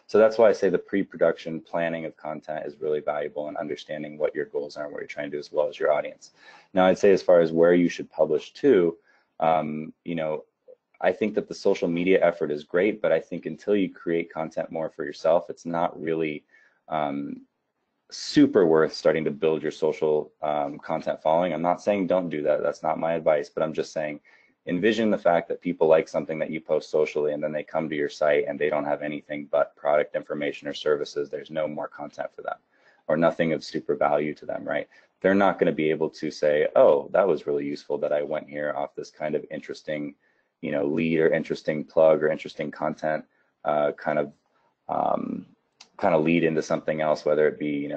So that's why I say the pre-production planning of content is really valuable, and understanding what your goals are and what you're trying to do, as well as your audience. Now, I'd say as far as where you should publish to, I think that the social media effort is great, but I think until you create content more for yourself, it's not really super worth starting to build your social content following. I'm not saying don't do that. That's not my advice, but I'm just saying envision the fact that people like something that you post socially, and then they come to your site and they don't have anything but product information or services. There's no more content for them, or nothing of super value to them, right? They're not going to be able to say, oh, that was really useful that I went here off this kind of interesting, lead, or interesting plug, or interesting content kind of lead into something else, whether it be,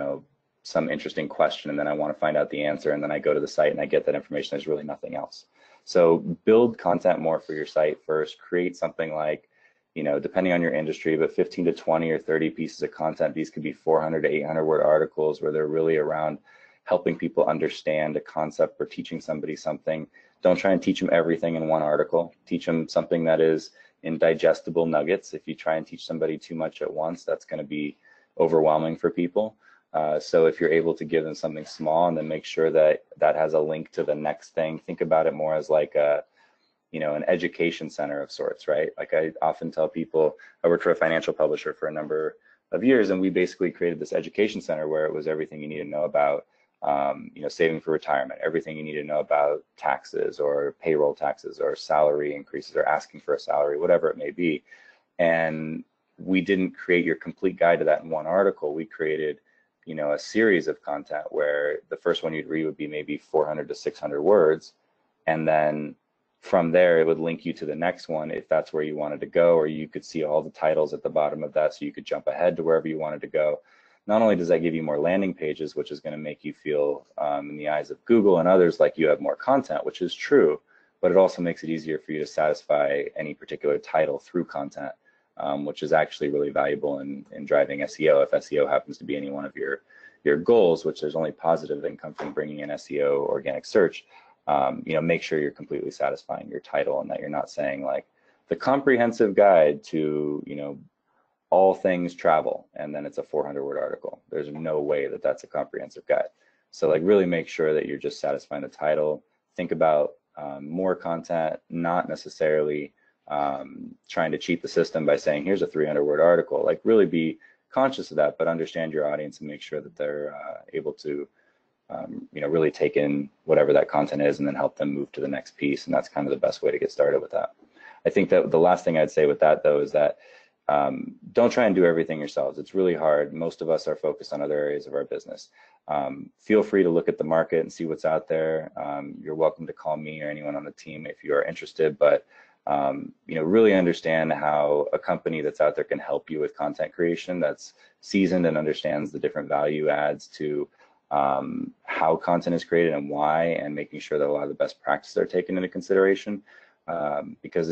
some interesting question, and then I want to find out the answer, and then I go to the site and I get that information. There's really nothing else. So build content more for your site first. Create something like, depending on your industry, but 15 to 20 or 30 pieces of content. These could be 400 to 800 word articles where they're really around helping people understand a concept or teaching somebody something. Don't try and teach them everything in one article. Teach them something that is in digestible nuggets. If you try and teach somebody too much at once, that's going to be overwhelming for people. So if you're able to give them something small, and then make sure that that has a link to the next thing, think about it more as like an education center of sorts, right? Like I often tell people, I worked for a financial publisher for a number of years, and we basically created this education center where it was everything you need to know about, saving for retirement, everything you need to know about taxes or payroll taxes or salary increases or asking for a salary, whatever it may be. And we didn't create your complete guide to that in one article. We created a series of content where the first one you'd read would be maybe 400 to 600 words. And then from there, it would link you to the next one if that's where you wanted to go, or you could see all the titles at the bottom of that so you could jump ahead to wherever you wanted to go. Not only does that give you more landing pages, which is going to make you feel in the eyes of Google and others like you have more content, which is true, but it also makes it easier for you to satisfy any particular title through content. Which is actually really valuable in driving SEO. If SEO happens to be any one of your goals, which there's only positive income from bringing in SEO, organic search, make sure you're completely satisfying your title, and that you're not saying like the comprehensive guide to, all things travel, and then it's a 400-word article. There's no way that that's a comprehensive guide. So like really make sure that you're just satisfying the title. Think about more content, not necessarily trying to cheat the system by saying, here's a 300-word article. Like really be conscious of that, but understand your audience and make sure that they're able to, really take in whatever that content is, and then help them move to the next piece. And that's kind of the best way to get started with that. I think that the last thing I'd say with that, though, is that don't try and do everything yourselves. It's really hard. Most of us are focused on other areas of our business. Feel free to look at the market and see what's out there. You're welcome to call me or anyone on the team if you are interested, but really understand how a company that's out there can help you with content creation, that's seasoned and understands the different value adds to how content is created and why, and making sure that a lot of the best practices are taken into consideration. Because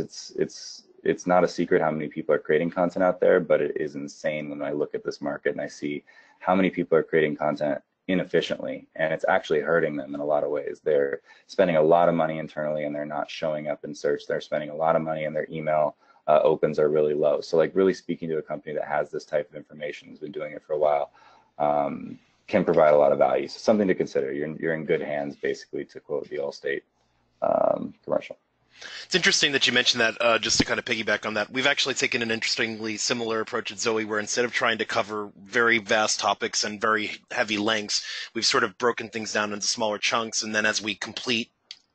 it's not a secret how many people are creating content out there, but it is insane when I look at this market and I see how many people are creating content inefficiently, and it's actually hurting them in a lot of ways. They're spending a lot of money internally and they're not showing up in search. They're spending a lot of money and their email opens are really low. So like really speaking to a company that has this type of information, has been doing it for a while, can provide a lot of value. So something to consider. You're in good hands, basically, to quote the Allstate commercial. It's interesting that you mentioned that, just to kind of piggyback on that. We've actually taken an interestingly similar approach at Zoey, where instead of trying to cover very vast topics and very heavy lengths, we've sort of broken things down into smaller chunks, and then as we complete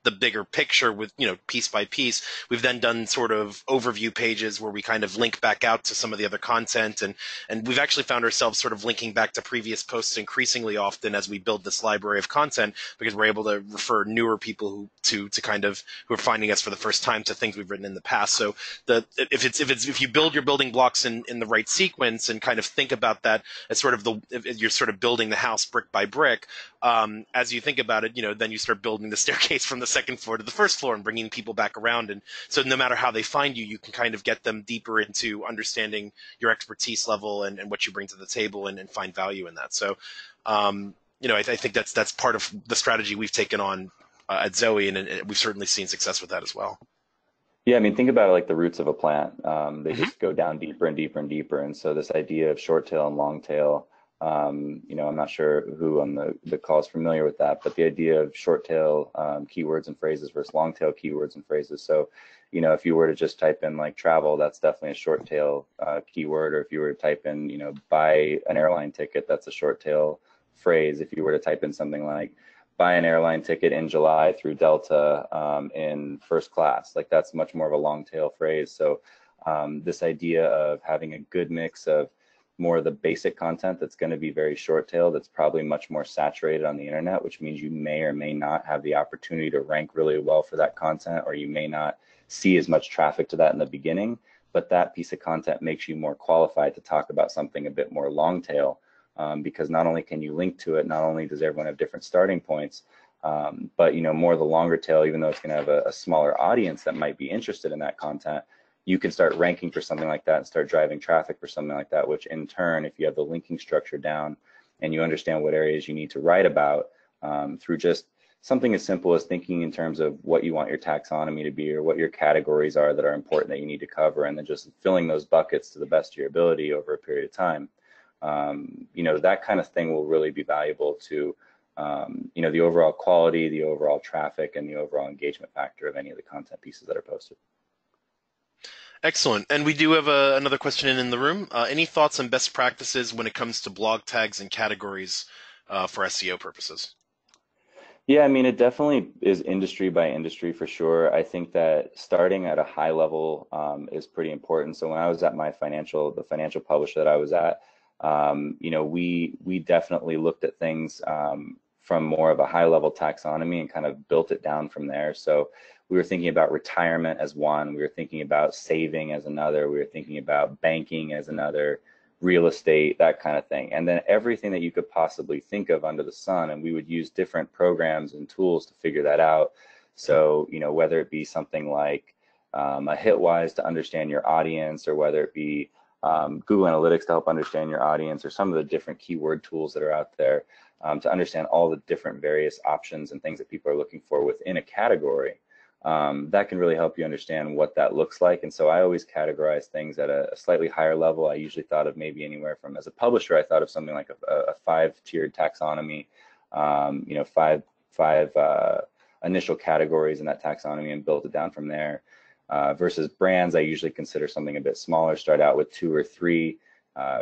the bigger picture with, piece by piece, we've then done sort of overview pages where we kind of link back out to some of the other content. And we've actually found ourselves sort of linking back to previous posts increasingly often as we build this library of content, because we're able to refer newer people who are finding us for the first time to things we've written in the past. So if you build your building blocks in the right sequence and kind of think about that as sort of you're sort of building the house brick by brick, as you think about it, then you start building the staircase from the second floor to the first floor and bringing people back around. And so no matter how they find you, you can kind of get them deeper into understanding your expertise level and what you bring to the table and find value in that. So, I think that's part of the strategy we've taken on at Zoey, and we've certainly seen success with that as well. Yeah, I mean, think about it like the roots of a plant. They just go down deeper and deeper and deeper. And so this idea of short tail and long tail, I'm not sure who on the call is familiar with that, but the idea of short tail keywords and phrases versus long tail keywords and phrases. So, if you were to just type in like travel, that's definitely a short tail keyword. Or if you were to type in, buy an airline ticket, that's a short tail phrase. If you were to type in something like buy an airline ticket in July through Delta in first class, like that's much more of a long tail phrase. So this idea of having a good mix of more of the basic content that's going to be very short tail, that's probably much more saturated on the internet, which means you may or may not have the opportunity to rank really well for that content, or you may not see as much traffic to that in the beginning, but that piece of content makes you more qualified to talk about something a bit more long tail. Because not only can you link to it, not only does everyone have different starting points, but more of the longer tail, even though it's going to have a smaller audience that might be interested in that content, you can start ranking for something like that and start driving traffic for something like that, which in turn, if you have the linking structure down and you understand what areas you need to write about through just something as simple as thinking in terms of what you want your taxonomy to be or what your categories are that are important that you need to cover, and then just filling those buckets to the best of your ability over a period of time. That kind of thing will really be valuable to, the overall quality, the overall traffic, and the overall engagement factor of any of the content pieces that are posted. Excellent. And we do have another question in the room. Any thoughts on best practices when it comes to blog tags and categories for SEO purposes? Yeah, I mean, it definitely is industry by industry for sure. I think that starting at a high level is pretty important. So when I was at the financial publisher that I was at, we definitely looked at things from more of a high level taxonomy and kind of built it down from there. So we were thinking about retirement as one, we were thinking about saving as another, we were thinking about banking as another, real estate, that kind of thing. And then everything that you could possibly think of under the sun, and we would use different programs and tools to figure that out. So, whether it be something like a Hitwise to understand your audience, or whether it be Google Analytics to help understand your audience, or some of the different keyword tools that are out there to understand all the different various options and things that people are looking for within a category. That can really help you understand what that looks like. And so I always categorize things at a slightly higher level. I usually thought of maybe anywhere from, as a publisher, I thought of something like a 5-tiered taxonomy, five initial categories in that taxonomy, and built it down from there. Versus brands, I usually consider something a bit smaller, start out with 2 or 3,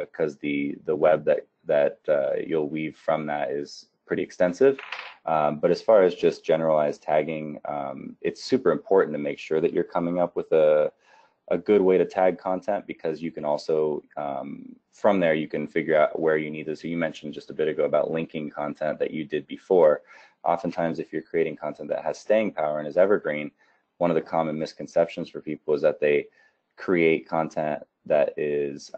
because the web that you'll weave from that is pretty extensive. But as far as just generalized tagging, it's super important to make sure that you're coming up with a good way to tag content, because you can also, from there, you can figure out where you need to. So you mentioned just a bit ago about linking content that you did before. Oftentimes, if you're creating content that has staying power and is evergreen, one of the common misconceptions for people is that they create content that is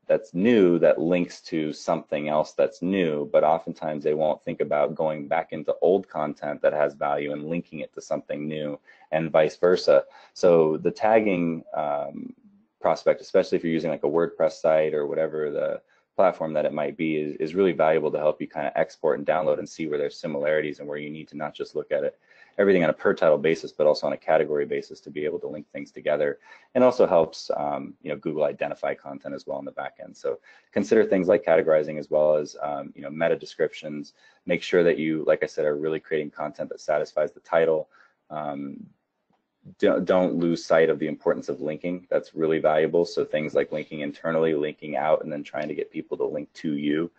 that's new, that links to something else that's new, but oftentimes they won't think about going back into old content that has value and linking it to something new, and vice versa. So the tagging prospect, especially if you're using like a WordPress site or whatever the platform that it might be, is really valuable to help you kind of export and download and see where there's similarities and where you need to not just look at it everything on a per title basis, but also on a category basis to be able to link things together. And also helps Google identify content as well on the back end. So consider things like categorizing, as well as meta descriptions. Make sure that you, like I said, are really creating content that satisfies the title. Don't lose sight of the importance of linking. That's really valuable. So things like linking internally, linking out, and then trying to get people to link to you.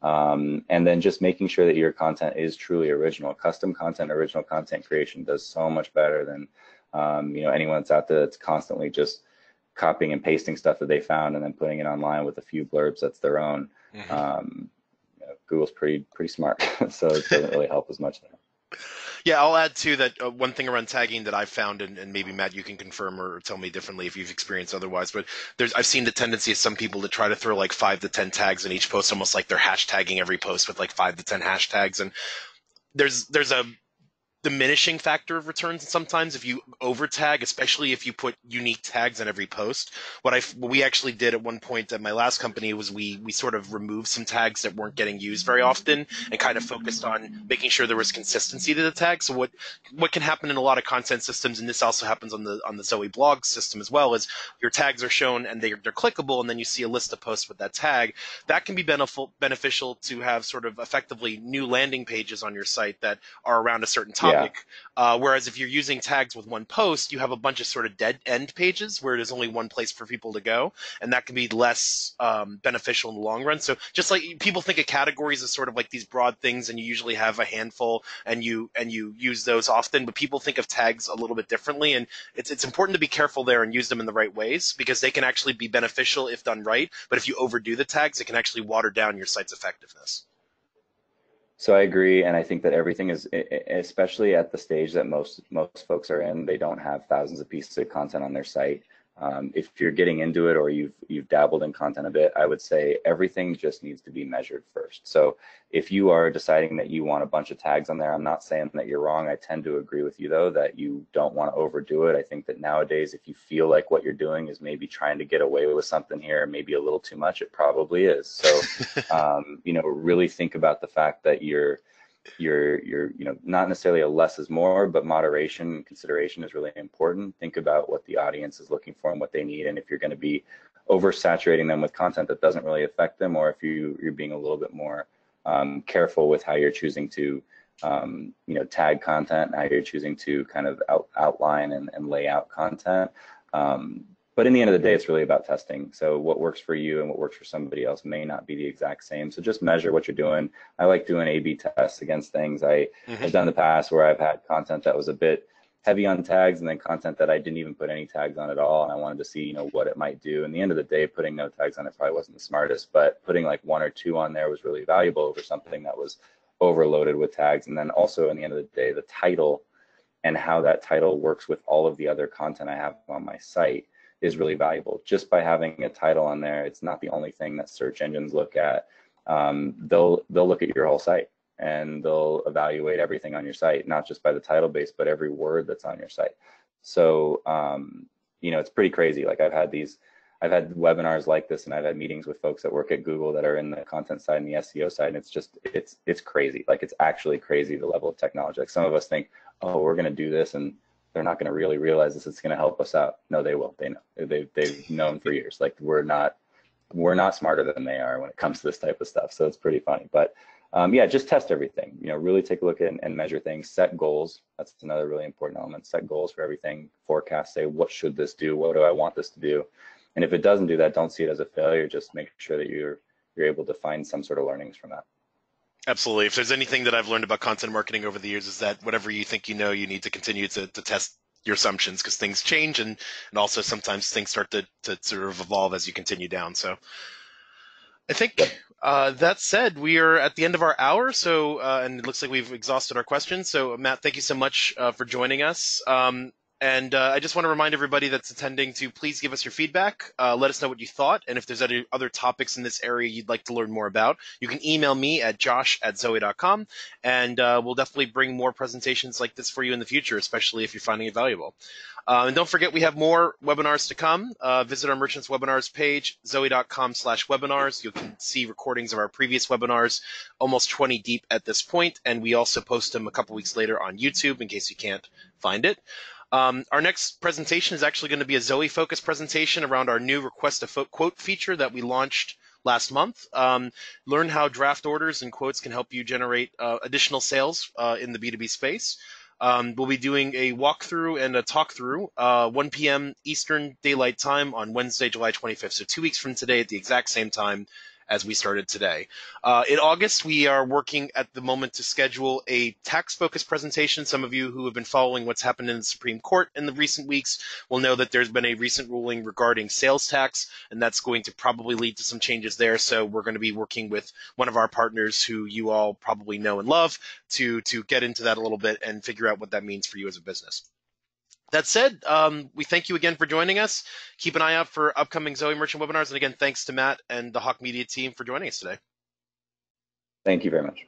And then just making sure that your content is truly original. Custom content, original content creation does so much better than anyone that's out there that's constantly just copying and pasting stuff that they found and then putting it online with a few blurbs that's their own. Google's pretty smart, so it doesn't really help as much there. Yeah, I'll add too that one thing around tagging that I've found, and maybe Matt, you can confirm or tell me differently if you've experienced otherwise, but I've seen the tendency of some people to try to throw like 5 to 10 tags in each post, almost like they're hashtagging every post with like 5 to 10 hashtags, and there's a diminishing factor of returns sometimes if you over tag, especially if you put unique tags on every post. What we actually did at one point at my last company was we sort of removed some tags that weren't getting used very often and kind of focused on making sure there was consistency to the tag. So what can happen in a lot of content systems, and this also happens on the Zoey blog system as well, is your tags are shown and they're clickable, and then you see a list of posts with that tag. That can be beneficial to have sort of effectively new landing pages on your site that are around a certain topic. Whereas if you're using tags with one post, you have a bunch of sort of dead end pages where there's only one place for people to go, and that can be less beneficial in the long run. So just like people think of categories as sort of like these broad things, and you usually have a handful, and you use those often, but people think of tags a little bit differently, and it's important to be careful there and use them in the right ways, because they can actually be beneficial if done right. But if you overdo the tags, it can actually water down your site's effectiveness. So I agree, and I think that everything is, especially at the stage that most folks are in, they don't have thousands of pieces of content on their site. If you're getting into it or you've dabbled in content a bit, I would say everything just needs to be measured first. So if you are deciding that you want a bunch of tags on there, I'm not saying that you're wrong. I tend to agree with you though, that you don't want to overdo it. I think that nowadays, if you feel like what you're doing is maybe trying to get away with something here, maybe a little too much, it probably is. So, really think about the fact that you're not necessarily a less is more, but moderation and consideration is really important. Think about what the audience is looking for and what they need, and if you're going to be oversaturating them with content that doesn't really affect them, or if you're being a little bit more careful with how you're choosing to tag content and how you're choosing to kind of outline and lay out content. But in the end of the day, it's really about testing. So what works for you and what works for somebody else may not be the exact same. So just measure what you're doing. I like doing A/B tests against things. I've done in the past where I've had content that was a bit heavy on tags, and then content that I didn't even put any tags on at all. And I wanted to see, what it might do. In the end of the day, putting no tags on it probably wasn't the smartest, but putting like 1 or 2 on there was really valuable over something that was overloaded with tags. And then also, in the end of the day, the title and how that title works with all of the other content I have on my site is really valuable. Just by having a title on there, it's not the only thing that search engines look at. They'll look at your whole site, and they'll evaluate everything on your site, not just by the title base, but every word that's on your site. So, it's pretty crazy. Like I've had webinars like this, and I've had meetings with folks that work at Google that are in the content side and the SEO side, and it's crazy. Like it's actually crazy, the level of technology. Like some of us think, oh, we're going to do this, and they're not going to really realize this. It's going to help us out. No, they will. They know. They've known for years. Like we're not smarter than they are when it comes to this type of stuff. So it's pretty funny. But just test everything. Really take a look at and measure things. Set goals. That's another really important element. Set goals for everything. Forecast. Say, what should this do? What do I want this to do? And if it doesn't do that, don't see it as a failure. Just make sure that you're able to find some sort of learnings from that. Absolutely. If there's anything that I've learned about content marketing over the years, is that whatever you think you know, you need to continue to test your assumptions, because things change, and also sometimes things start to sort of evolve as you continue down. So I think that said, we are at the end of our hour. So and it looks like we've exhausted our questions. So Matt, thank you so much for joining us. And I just want to remind everybody that's attending to please give us your feedback. Let us know what you thought. And if there's any other topics in this area you'd like to learn more about, you can email me at josh@zoey.com. And we'll definitely bring more presentations like this for you in the future, especially if you're finding it valuable. And don't forget, we have more webinars to come. Visit our Merchants Webinars page, zoey.com/webinars. You can see recordings of our previous webinars, almost 20 deep at this point. And we also post them a couple weeks later on YouTube in case you can't find it. Our next presentation is actually going to be a Zoey-focused presentation around our new Request a Quote feature that we launched last month. Learn how draft orders and quotes can help you generate additional sales in the B2B space. We'll be doing a walkthrough and a talk-through 1 p.m. Eastern Daylight Time on Wednesday, July 25th. So 2 weeks from today at the exact same time. as we started today. In August, we are working at the moment to schedule a tax-focused presentation. Some of you who have been following what's happened in the Supreme Court in the recent weeks will know that there's been a recent ruling regarding sales tax, and that's going to probably lead to some changes there. So we're going to be working with one of our partners who you all probably know and love to get into that a little bit and figure out what that means for you as a business. That said, we thank you again for joining us. Keep an eye out for upcoming Zoey Merchant webinars. And again, thanks to Matt and the Hawke Media team for joining us today. Thank you very much.